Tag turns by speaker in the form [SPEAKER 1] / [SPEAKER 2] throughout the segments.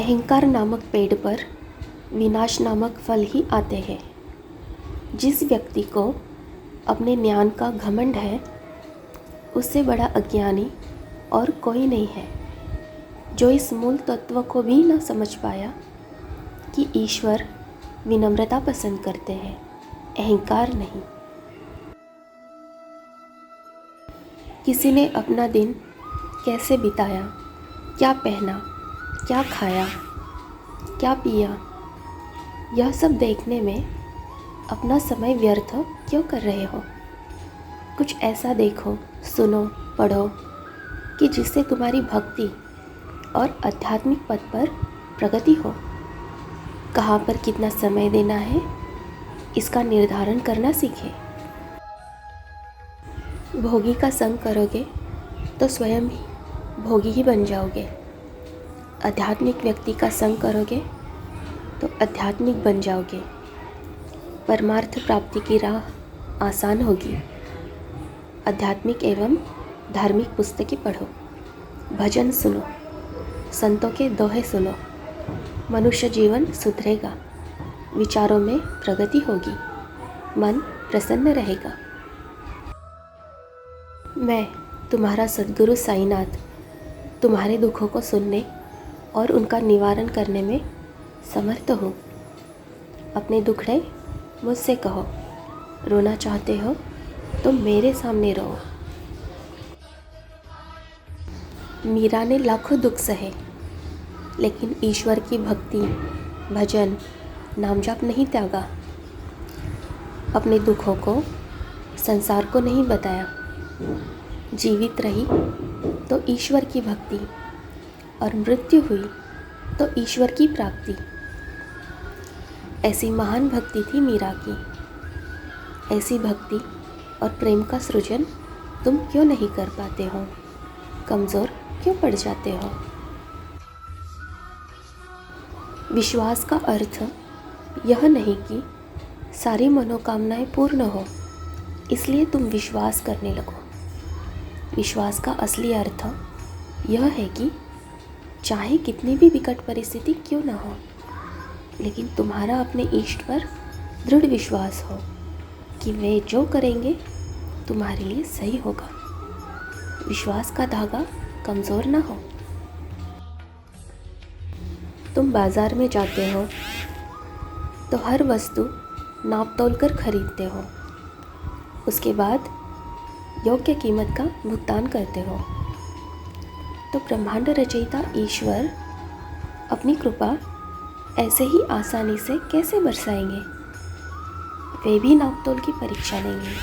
[SPEAKER 1] अहंकार नामक पेड़ पर विनाश नामक फल ही आते हैं। जिस व्यक्ति को अपने ज्ञान का घमंड है, उससे बड़ा अज्ञानी और कोई नहीं है, जो इस मूल तत्व को भी न समझ पाया कि ईश्वर विनम्रता पसंद करते हैं, अहंकार नहीं। किसी ने अपना दिन कैसे बिताया, क्या पहना, क्या खाया, क्या पिया, यह सब देखने में अपना समय व्यर्थ क्यों कर रहे हो? कुछ ऐसा देखो, सुनो, पढ़ो कि जिससे तुम्हारी भक्ति और आध्यात्मिक पथ पर प्रगति हो। कहाँ पर कितना समय देना है, इसका निर्धारण करना सीखें। भोगी का संग करोगे तो स्वयं ही भोगी ही बन जाओगे। आध्यात्मिक व्यक्ति का संग करोगे तो आध्यात्मिक बन जाओगे। परमार्थ प्राप्ति की राह आसान होगी। आध्यात्मिक एवं धार्मिक पुस्तकें पढ़ो, भजन सुनो, संतों के दोहे सुनो। मनुष्य जीवन सुधरेगा, विचारों में प्रगति होगी, मन प्रसन्न रहेगा। मैं तुम्हारा सद्गुरु साईनाथ तुम्हारे दुखों को सुनने और उनका निवारण करने में समर्थ हूँ। अपने दुखड़े मुझसे कहो, रोना चाहते हो तो मेरे सामने रो। मीरा ने लाखों दुख सहे, लेकिन ईश्वर की भक्ति, भजन, नाम जाप नहीं त्यागा। अपने दुखों को संसार को नहीं बताया। जीवित रही तो ईश्वर की भक्ति, और मृत्यु हुई तो ईश्वर की प्राप्ति। ऐसी महान भक्ति थी मीरा की। ऐसी भक्ति और प्रेम का सृजन तुम क्यों नहीं कर पाते हो? कमज़ोर क्यों पड़ जाते हो? विश्वास का अर्थ यह नहीं कि सारी मनोकामनाएं पूर्ण हो, इसलिए तुम विश्वास करने लगो। विश्वास का असली अर्थ यह है कि चाहे कितनी भी विकट परिस्थिति क्यों ना हो, लेकिन तुम्हारा अपने इष्ट पर दृढ़ विश्वास हो कि वे जो करेंगे तुम्हारे लिए सही होगा। विश्वास का धागा कमज़ोर ना हो। तुम बाज़ार में जाते हो तो हर वस्तु नाप तोल कर खरीदते हो, उसके बाद योग्य कीमत का भुगतान करते हो। तो ब्रह्मांड रचयिता ईश्वर अपनी कृपा ऐसे ही आसानी से कैसे बरसाएंगे? वे भी नापतोल की परीक्षा लेंगे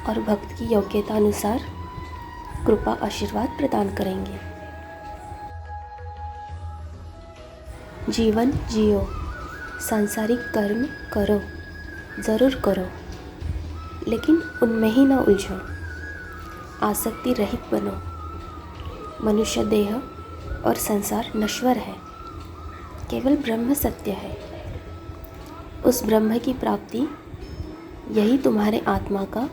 [SPEAKER 1] और भक्त की योग्यता अनुसार कृपा आशीर्वाद प्रदान करेंगे। जीवन जियो, सांसारिक कर्म करो, ज़रूर करो, लेकिन उनमें ही न उलझो। आसक्ति रहित बनो। मनुष्य देह और संसार नश्वर है, केवल ब्रह्म सत्य है। उस ब्रह्म की प्राप्ति, यही तुम्हारे आत्मा का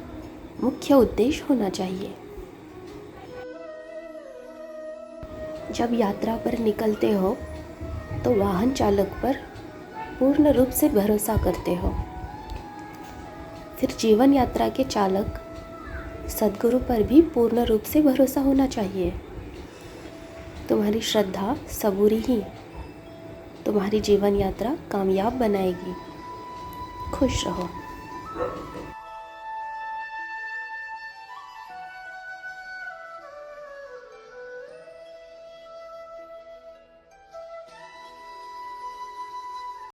[SPEAKER 1] मुख्य उद्देश्य होना चाहिए। जब यात्रा पर निकलते हो तो वाहन चालक पर पूर्ण रूप से भरोसा करते हो। फिर जीवन यात्रा के चालक सद्गुरु पर भी पूर्ण रूप से भरोसा होना चाहिए। तुम्हारी श्रद्धा, सबूरी ही तुम्हारी जीवन यात्रा कामयाब बनाएगी। खुश रहो।